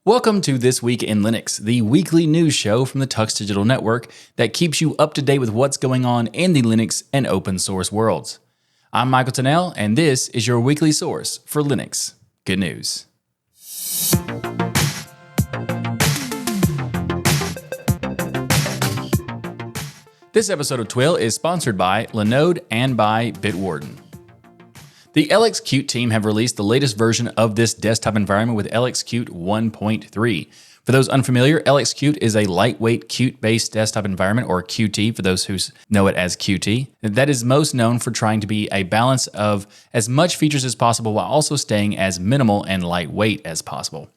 Welcome to This Week in Linux, the weekly news show from the TuxDigital network that keeps you up to date with what's going on in the Linux and open source worlds. I'm Michael Tennell, and this is your weekly source for Linux good news. This episode of TWIL is sponsored by Linode and by Bitwarden. The LXQt team have released the latest version of this desktop environment with LXQt 1.3. For those unfamiliar, LXQt is a lightweight Qt-based desktop environment, or Qt for those who know it as Qt, that is most known for trying to be a balance of as much features as possible while also staying as minimal and lightweight as possible.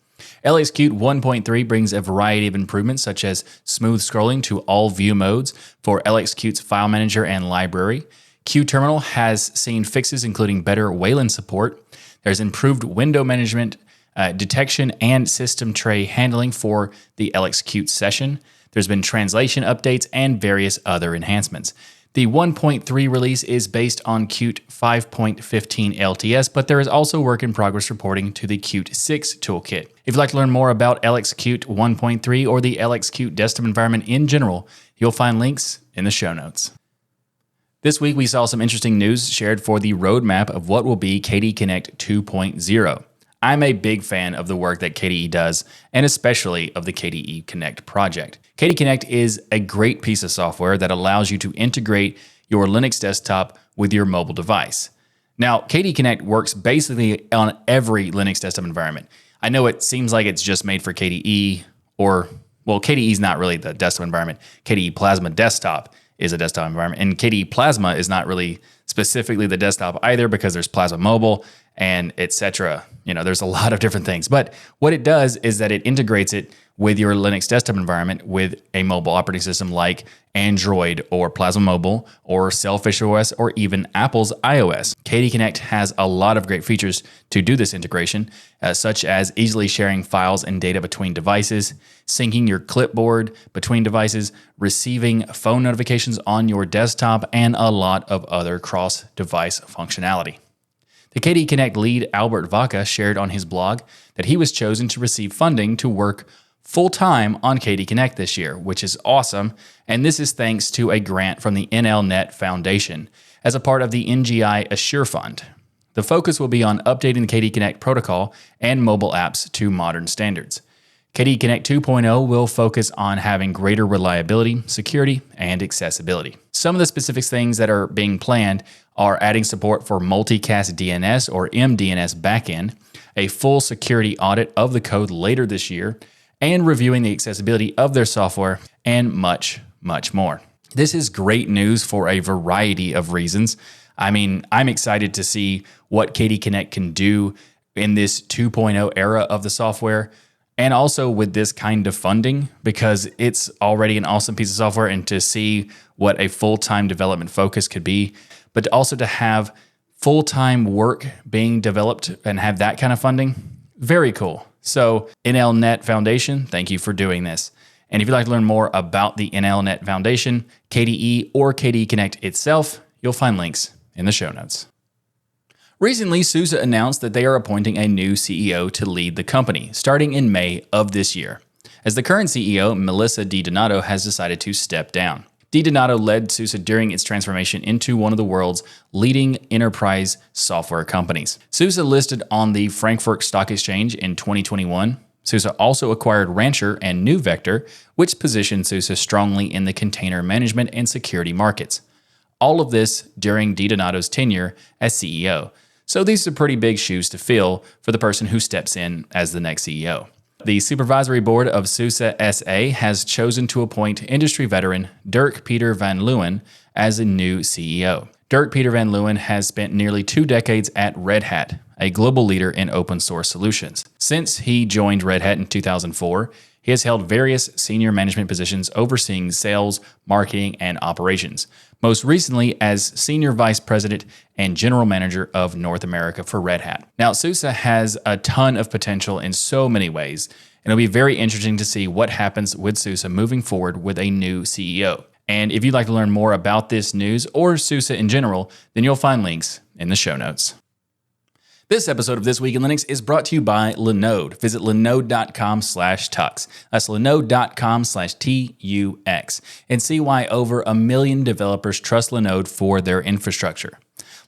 LXQt 1.3 brings a variety of improvements such as smooth scrolling to all view modes for LXQt's file manager and library. Qterminal has seen fixes including better Wayland support. There's improved window management, detection, and system tray handling for the LXQt session. There's been translation updates and various other enhancements. The 1.3 release is based on Qt 5.15 LTS, but there is also work in progress reporting to the Qt 6 toolkit. If you'd like to learn more about LXQt 1.3 or the LXQt desktop environment in general, you'll find links in the show notes. This week, we saw some interesting news shared for the roadmap of what will be KDE Connect 2.0. I'm a big fan of the work that KDE does, and especially of the KDE Connect project. KDE Connect is a great piece of software that allows you to integrate your Linux desktop with your mobile device. Now, KDE Connect works basically on every Linux desktop environment. I know it seems like it's just made for KDE, KDE is not really the desktop environment. KDE Plasma Desktop is a desktop environment. And KDE Plasma is not really specifically the desktop either because there's Plasma Mobile and etc. There's a lot of different things. But what it does is that it integrates it with your Linux desktop environment with a mobile operating system like Android or Plasma Mobile or Selfish OS or even Apple's iOS. KDE Connect has a lot of great features to do this integration, such as easily sharing files and data between devices, syncing your clipboard between devices, receiving phone notifications on your desktop, and a lot of other cross-device functionality. The KDE Connect lead, Albert Vaca, shared on his blog that he was chosen to receive funding to work full-time on KDE Connect this year, which is awesome, and this is thanks to a grant from the NLNet Foundation as a part of the NGI Assure Fund. The focus will be on updating the KDE Connect protocol and mobile apps to modern standards. KDE Connect 2.0 will focus on having greater reliability, security, and accessibility. Some of the specific things that are being planned are adding support for multicast DNS or MDNS backend, a full security audit of the code later this year, and reviewing the accessibility of their software, and much, much more. This is great news for a variety of reasons. I'm excited to see what KDE Connect can do in this 2.0 era of the software, and also with this kind of funding, because it's already an awesome piece of software, and to see what a full-time development focus could be, but also to have full-time work being developed and have that kind of funding, very cool. So NLNet Foundation, thank you for doing this. And if you'd like to learn more about the NLNet Foundation, KDE, or KDE Connect itself, you'll find links in the show notes. Recently, SUSE announced that they are appointing a new CEO to lead the company, starting in May of this year, as the current CEO, Melissa DiDonato, has decided to step down. DiDonato led SUSE during its transformation into one of the world's leading enterprise software companies. SUSE listed on the Frankfurt Stock Exchange in 2021. SUSE also acquired Rancher and NuVector, which positioned SUSE strongly in the container management and security markets. All of this during DiDonato's tenure as CEO. So these are pretty big shoes to fill for the person who steps in as the next CEO. The supervisory board of SUSE SA has chosen to appoint industry veteran Dirk-Peter van Leeuwen as a new CEO. Dirk-Peter van Leeuwen has spent nearly 2 decades at Red Hat, a global leader in open source solutions. Since he joined Red Hat in 2004, he has held various senior management positions overseeing sales, marketing, and operations, most recently as Senior Vice President and General Manager of North America for Red Hat. Now, SUSE has a ton of potential in so many ways, and it'll be very interesting to see what happens with SUSE moving forward with a new CEO. And if you'd like to learn more about this news or SUSE in general, then you'll find links in the show notes. This episode of This Week in Linux is brought to you by Linode. Visit linode.com/tux. That's linode.com/TUX and see why over 1 million developers trust Linode for their infrastructure.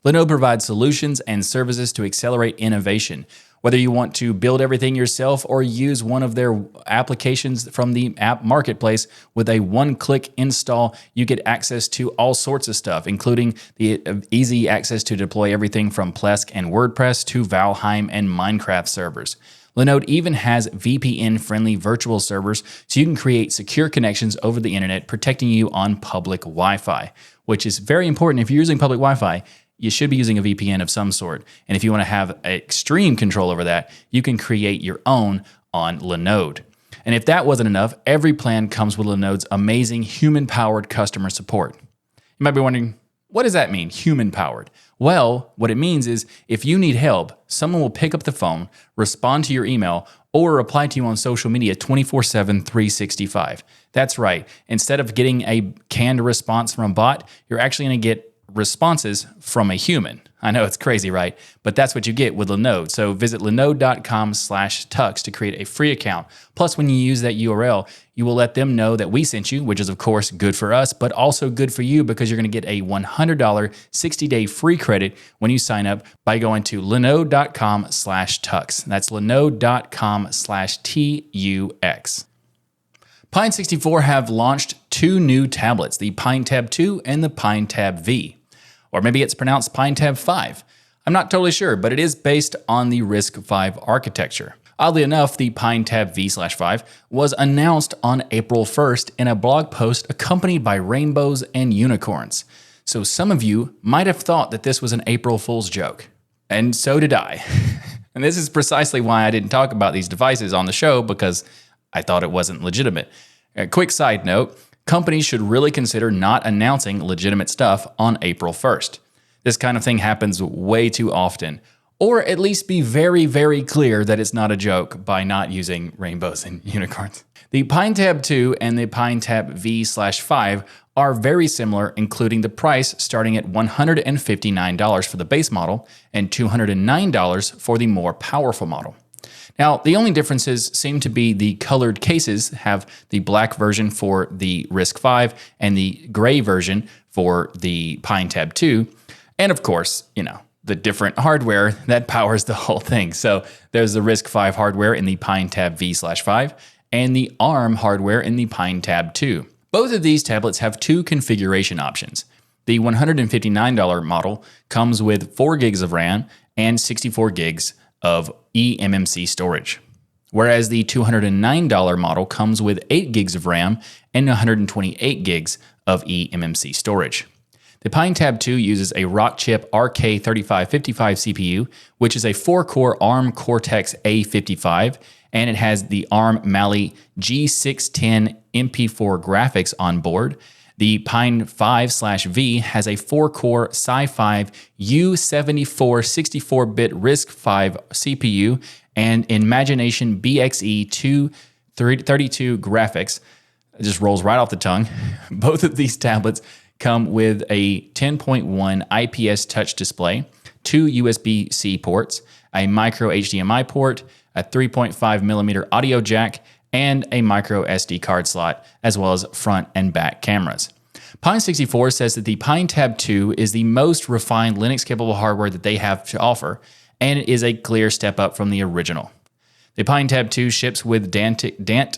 Linode provides solutions and services to accelerate innovation. Whether you want to build everything yourself or use one of their applications from the app marketplace, with a one-click install, you get access to all sorts of stuff, including the easy access to deploy everything from Plesk and WordPress to Valheim and Minecraft servers. Linode even has VPN-friendly virtual servers, so you can create secure connections over the internet, protecting you on public Wi-Fi, which is very important. If you're using public Wi-Fi, you should be using a VPN of some sort. And if you want to have extreme control over that, you can create your own on Linode. And if that wasn't enough, every plan comes with Linode's amazing human-powered customer support. You might be wondering, what does that mean, human-powered? Well, what it means is if you need help, someone will pick up the phone, respond to your email, or reply to you on social media 24/7, 365. That's right. Instead of getting a canned response from a bot, you're actually going to get responses from a human. I know it's crazy, right? But that's what you get with Linode. So visit linode.com/tux to create a free account. Plus, when you use that URL, you will let them know that we sent you, which is of course good for us, but also good for you because you're going to get a $100 60-day free credit when you sign up by going to linode.com/tux. That's linode.com/TUX. Pine64 have launched 2 new tablets, the PineTab-V and the PineTab-V. Or maybe it's pronounced PineTab-V. I'm not totally sure, but it is based on the RISC-V architecture. Oddly enough, the PineTab-V/5 was announced on April 1st in a blog post accompanied by rainbows and unicorns. So some of you might have thought that this was an April Fool's joke. And so did I. And this is precisely why I didn't talk about these devices on the show, because I thought it wasn't legitimate. A quick side note, companies should really consider not announcing legitimate stuff on April 1st. This kind of thing happens way too often. Or at least be very, very clear that it's not a joke by not using rainbows and unicorns. The PineTab-2 and the PineTab-V/5 are very similar, including the price starting at $159 for the base model and $209 for the more powerful model. Now, the only differences seem to be the colored cases have the black version for the RISC-V and the gray version for the PineTab-2. And of course, the different hardware that powers the whole thing. So there's the RISC-V hardware in the PineTab-V/5 and the ARM hardware in the PineTab-2. Both of these tablets have 2 configuration options. The $159 model comes with 4 gigs of RAM and 64 gigs of eMMC storage, whereas the $209 model comes with 8 gigs of RAM and 128 gigs of eMMC storage. The PineTab-2 uses a Rockchip RK3555 CPU, which is a 4-core ARM Cortex-A55, and it has the ARM Mali G610 MP4 graphics on board. The Pine-5/V has a 4-core Sci5 U74 64-bit RISC-V CPU and Imagination BXE 232 graphics. It just rolls right off the tongue. Both of these tablets come with a 10.1 IPS touch display, 2 USB-C ports, a micro HDMI port, a 3.5mm audio jack, and a micro SD card slot, as well as front and back cameras. Pine64 says that the PineTab-2 is the most refined Linux-capable hardware that they have to offer, and it is a clear step up from the original. The PineTab-2 ships with Danknix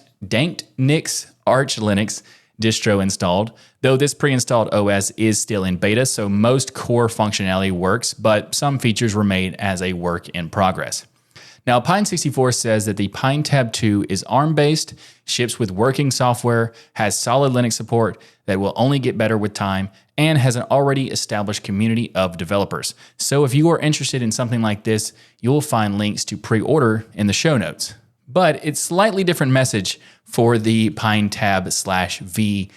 Arch Linux distro installed, though this pre-installed OS is still in beta, so most core functionality works, but some features were made as a work in progress. Now, Pine64 says that the PineTab-2 is ARM-based, ships with working software, has solid Linux support that will only get better with time, and has an already established community of developers. So if you are interested in something like this, you'll find links to pre-order in the show notes. But it's slightly different message for the PineTab/V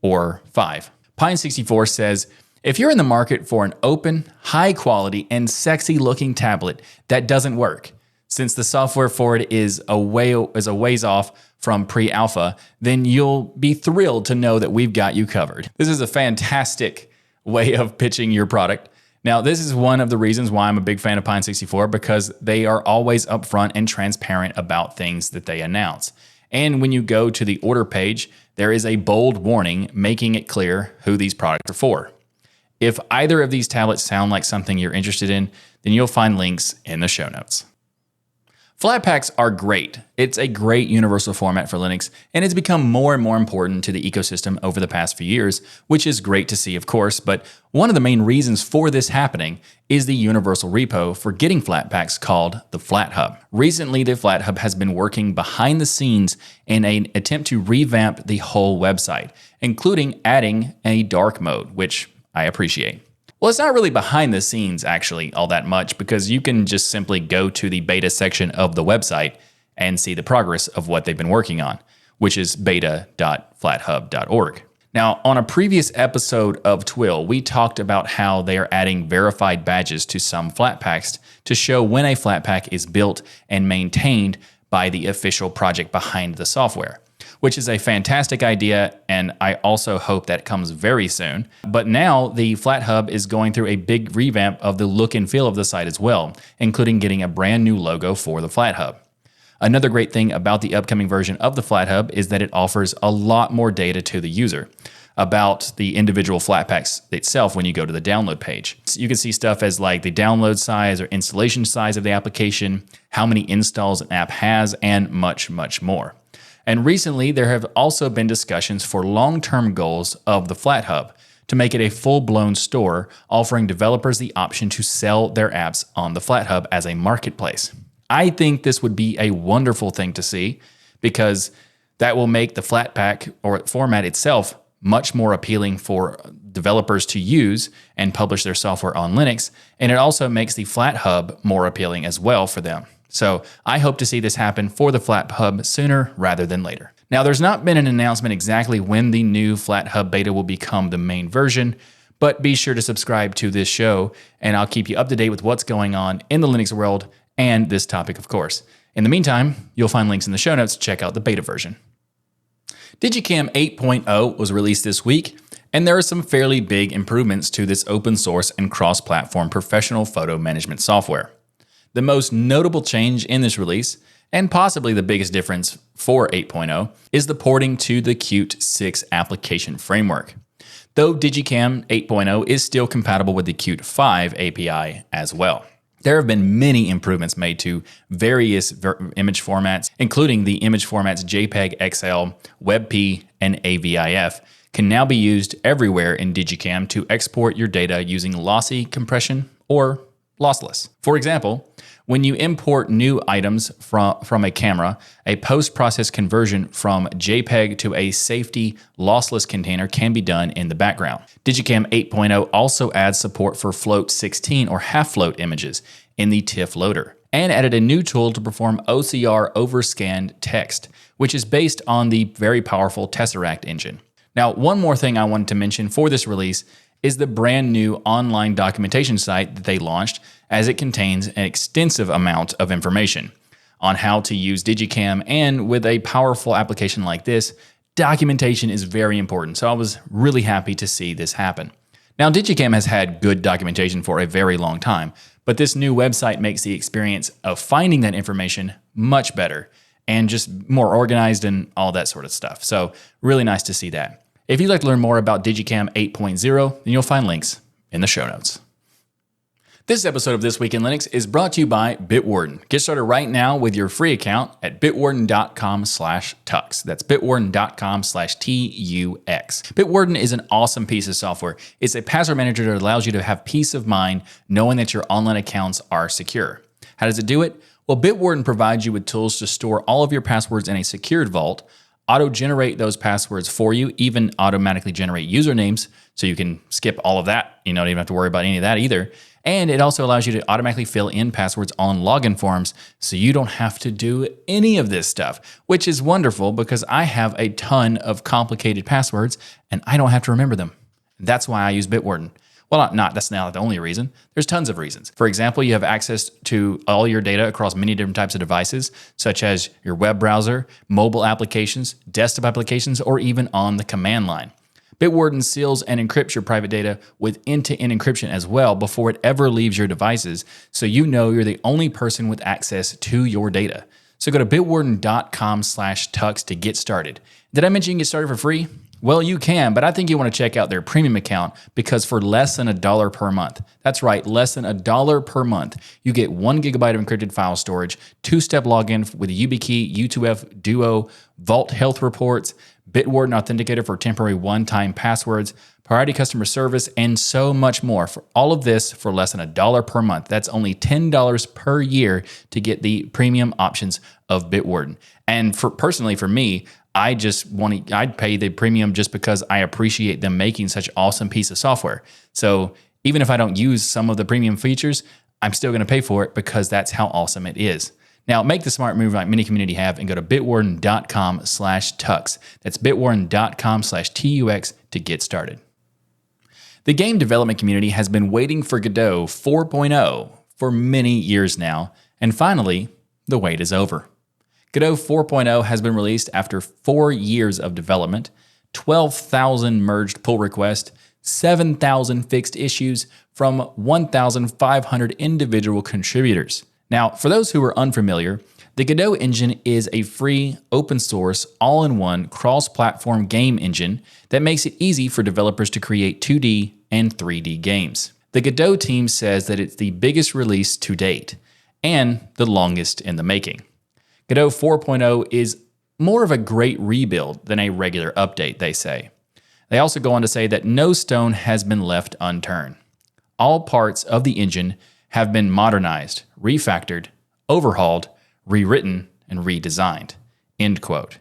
or 5. Pine64 says, if you're in the market for an open, high quality, and sexy looking tablet that doesn't work, since the software for it is a ways off from pre-alpha, then you'll be thrilled to know that we've got you covered. This is a fantastic way of pitching your product. Now, this is one of the reasons why I'm a big fan of Pine64, because they are always upfront and transparent about things that they announce. And when you go to the order page, there is a bold warning making it clear who these products are for. If either of these tablets sound like something you're interested in, then you'll find links in the show notes. Flatpaks are great. It's a great universal format for Linux, and it's become more and more important to the ecosystem over the past few years, which is great to see, of course, but one of the main reasons for this happening is the universal repo for getting Flatpaks called the Flathub. Recently, the Flathub has been working behind the scenes in an attempt to revamp the whole website, including adding a dark mode, which I appreciate. Well, it's not really behind the scenes actually all that much, because you can just simply go to the beta section of the website and see the progress of what they've been working on, which is beta.flathub.org. Now, on a previous episode of TWIL, we talked about how they are adding verified badges to some Flatpaks to show when a Flatpak is built and maintained by the official project behind the software, which is a fantastic idea, and I also hope that comes very soon. But now the Flathub is going through a big revamp of the look and feel of the site as well, including getting a brand new logo for the Flathub. Another great thing about the upcoming version of the Flathub is that it offers a lot more data to the user about the individual Flatpaks itself when you go to the download page. So you can see stuff as like the download size or installation size of the application, how many installs an app has, and much, much more. And recently, there have also been discussions for long-term goals of the Flathub to make it a full-blown store, offering developers the option to sell their apps on the Flathub as a marketplace. I think this would be a wonderful thing to see, because that will make the Flatpak or format itself much more appealing for developers to use and publish their software on Linux, and it also makes the Flathub more appealing as well for them. So I hope to see this happen for the Flathub sooner rather than later. Now, there's not been an announcement exactly when the new Flathub beta will become the main version, but be sure to subscribe to this show, and I'll keep you up to date with what's going on in the Linux world and this topic, of course. In the meantime, you'll find links in the show notes to check out the beta version. digiKam 8.0 was released this week, and there are some fairly big improvements to this open source and cross-platform professional photo management software. The most notable change in this release, and possibly the biggest difference for 8.0, is the porting to the Qt 6 application framework. Though digiKam 8.0 is still compatible with the Qt 5 API as well. There have been many improvements made to various image formats, including the image formats JPEG, XL, WebP, and AVIF can now be used everywhere in digiKam to export your data using lossy compression or lossless. For example, when you import new items from a camera, a post-process conversion from JPEG to a safety lossless container can be done in the background. digiKam 8.0 also adds support for float 16 or half-float images in the TIFF loader, and added a new tool to perform OCR over scanned text, which is based on the very powerful Tesseract engine. Now, one more thing I wanted to mention for this release is the brand new online documentation site that they launched, as it contains an extensive amount of information on how to use digiKam, and with a powerful application like this, documentation is very important, so I was really happy to see this happen. Now, digiKam has had good documentation for a very long time, but this new website makes the experience of finding that information much better and just more organized and all that sort of stuff. So really nice to see that. If you'd like to learn more about digiKam 8.0, then you'll find links in the show notes. This episode of This Week in Linux is brought to you by Bitwarden. Get started right now with your free account at bitwarden.com/tux. That's bitwarden.com/TUX. Bitwarden is an awesome piece of software. It's a password manager that allows you to have peace of mind knowing that your online accounts are secure. How does it do it? Well, Bitwarden provides you with tools to store all of your passwords in a secured vault, auto-generate those passwords for you, even automatically generate usernames, so you can skip all of that. You don't even have to worry about any of that either. And it also allows you to automatically fill in passwords on login forms, so you don't have to do any of this stuff, which is wonderful because I have a ton of complicated passwords and I don't have to remember them. That's why I use Bitwarden. Well, that's not the only reason. There's tons of reasons. For example, you have access to all your data across many different types of devices, such as your web browser, mobile applications, desktop applications, or even on the command line. Bitwarden seals and encrypts your private data with end-to-end encryption as well before it ever leaves your devices, so you know you're the only person with access to your data. So go to bitwarden.com/tux to get started. Did I mention you can get started for free? Well, you can, but I think you want to check out their premium account because for less than $1 per month, that's right, less than $1 per month, you get 1 gigabyte of encrypted file storage, 2-step login with YubiKey, U2F, Duo, Vault Health Reports, Bitwarden Authenticator for temporary one-time passwords, priority customer service, and so much more. For all of this for less than $1 per month. That's only $10 per year to get the premium options of Bitwarden. And personally for me, I'd pay the premium just because I appreciate them making such awesome piece of software. So even if I don't use some of the premium features, I'm still going to pay for it because that's how awesome it is. Now, make the smart move like many community have and go to bitwarden.com/tux. That's bitwarden.com/tux to get started. The game development community has been waiting for Godot 4.0 for many years now, and finally, the wait is over. Godot 4.0 has been released after 4 years of development, 12,000 merged pull requests, 7,000 fixed issues from 1,500 individual contributors. Now, for those who are unfamiliar, the Godot engine is a free, open source, all-in-one, cross-platform game engine that makes it easy for developers to create 2D and 3D games. The Godot team says that it's the biggest release to date and the longest in the making. Godot 4.0 is more of a great rebuild than a regular update, they say. They also go on to say that no stone has been left unturned. All parts of the engine have been modernized, refactored, overhauled, rewritten, and redesigned. End quote.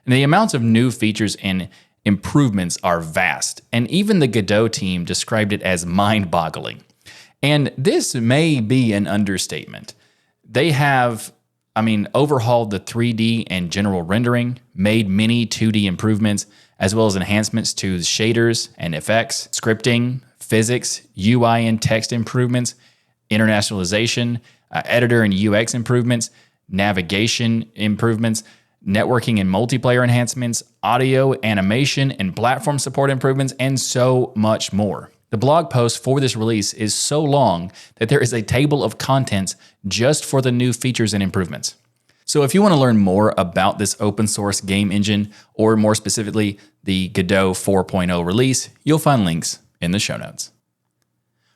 And the amounts of new features and improvements are vast, and even the Godot team described it as mind-boggling. And this may be an understatement. They have overhauled the 3D and general rendering, made many 2D improvements, as well as enhancements to shaders and effects, scripting, physics, UI and text improvements, internationalization, editor and UX improvements, navigation improvements, networking and multiplayer enhancements, audio, animation, and platform support improvements, and so much more. The blog post for this release is so long that there is a table of contents just for the new features and improvements. So if you want to learn more about this open source game engine, or more specifically, the Godot 4.0 release, you'll find links in the show notes.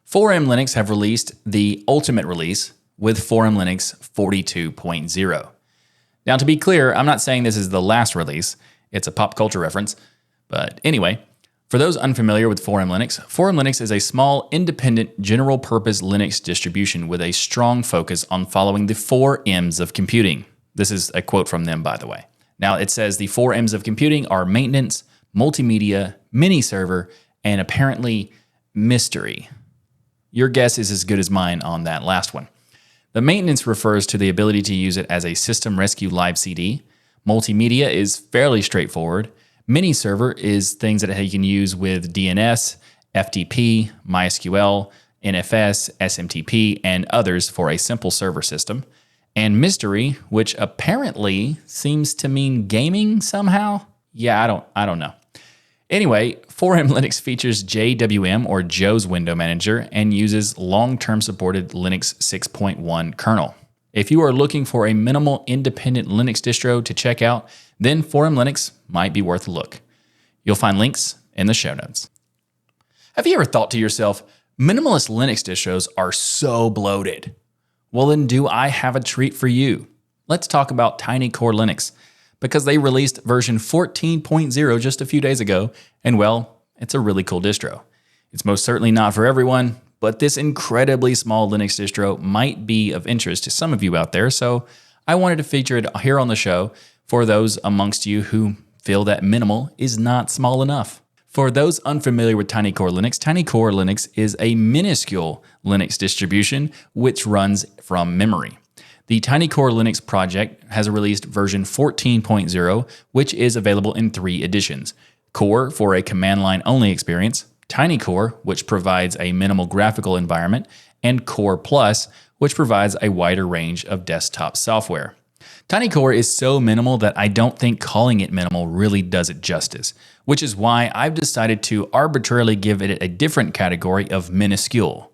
4M Linux have released the ultimate release with 4M Linux 42.0. Now, to be clear, I'm not saying this is the last release. It's a pop culture reference. But anyway, for those unfamiliar with 4M Linux is a small, independent, general-purpose Linux distribution with a strong focus on following the 4 M's of computing. This is a quote from them, by the way. Now, it says the 4 M's of computing are maintenance, multimedia, mini-server, and apparently mystery. Your guess is as good as mine on that last one. The maintenance refers to the ability to use it as a system rescue live CD. Multimedia is fairly straightforward. Mini server is things that you can use with DNS, FTP, MySQL, NFS, SMTP, and others for a simple server system. And mystery, which apparently seems to mean gaming somehow. Yeah, I don't know. Anyway, 4M Linux features JWM or Joe's Window Manager and uses long-term supported Linux 6.1 kernel. If you are looking for a minimal independent Linux distro to check out, then 4M Linux might be worth a look. You'll find links in the show notes. Have you ever thought to yourself, minimalist Linux distros are so bloated? Well, then do I have a treat for you? Let's talk about Tiny Core Linux, because they released version 14.0 just a few days ago, and well, it's a really cool distro. It's most certainly not for everyone, but this incredibly small Linux distro might be of interest to some of you out there, so I wanted to feature it here on the show for those amongst you who feel that minimal is not small enough. For those unfamiliar with Tiny Core Linux is a minuscule Linux distribution which runs from memory. The Tiny Core Linux project has released version 14.0, which is available in 3 editions. Core for a command line only experience, Tiny Core, which provides a minimal graphical environment, and Core Plus, which provides a wider range of desktop software. TinyCore is so minimal that I don't think calling it minimal really does it justice, which is why I've decided to arbitrarily give it a different category of minuscule.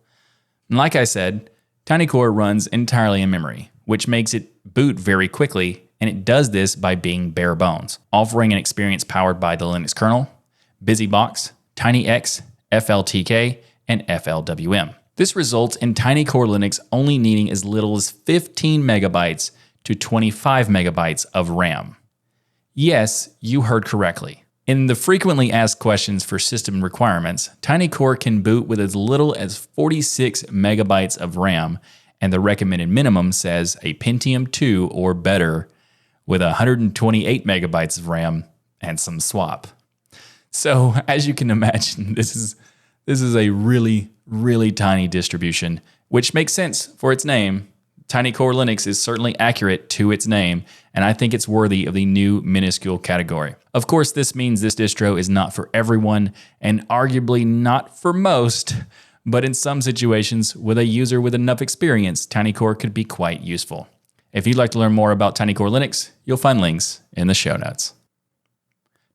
And like I said, TinyCore runs entirely in memory, which makes it boot very quickly, and it does this by being bare bones, offering an experience powered by the Linux kernel, BusyBox, TinyX, FLTK, and FLWM. This results in TinyCore Linux only needing as little as 15 megabytes to 25 megabytes of RAM. Yes, you heard correctly. In the frequently asked questions for system requirements, TinyCore can boot with as little as 46 megabytes of RAM, and the recommended minimum says a Pentium 2 or better with 128 megabytes of RAM and some swap. So, as you can imagine, this is a really, really tiny distribution, which makes sense for its name. TinyCore Linux is certainly accurate to its name, and I think it's worthy of the new minuscule category. Of course, this means this distro is not for everyone, and arguably not for most, but in some situations, with a user with enough experience, TinyCore could be quite useful. If you'd like to learn more about TinyCore Linux, you'll find links in the show notes.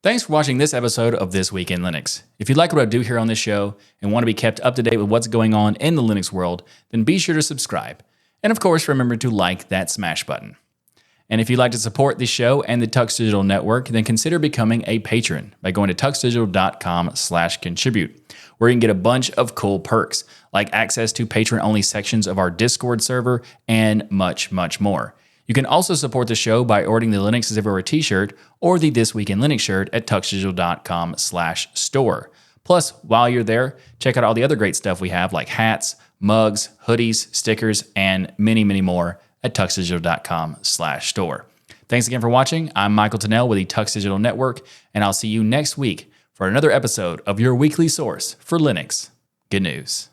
Thanks for watching this episode of This Week in Linux. If you like what I do here on this show and want to be kept up to date with what's going on in the Linux world, then be sure to subscribe. And of course, remember to like that smash button. And if you'd like to support the show and the TuxDigital network, then consider becoming a patron by going to tuxdigital.com/contribute, where you can get a bunch of cool perks, like access to patron-only sections of our Discord server and much, much more. You can also support the show by ordering the Linux is Everywhere t-shirt or the This Week in Linux shirt at tuxdigital.com/store. Plus, while you're there, check out all the other great stuff we have like hats, mugs, hoodies, stickers, and many, many more at tuxdigital.com/store. Thanks again for watching. I'm Michael Tennell with the TuxDigital Network, and I'll see you next week for another episode of your weekly source for Linux good news.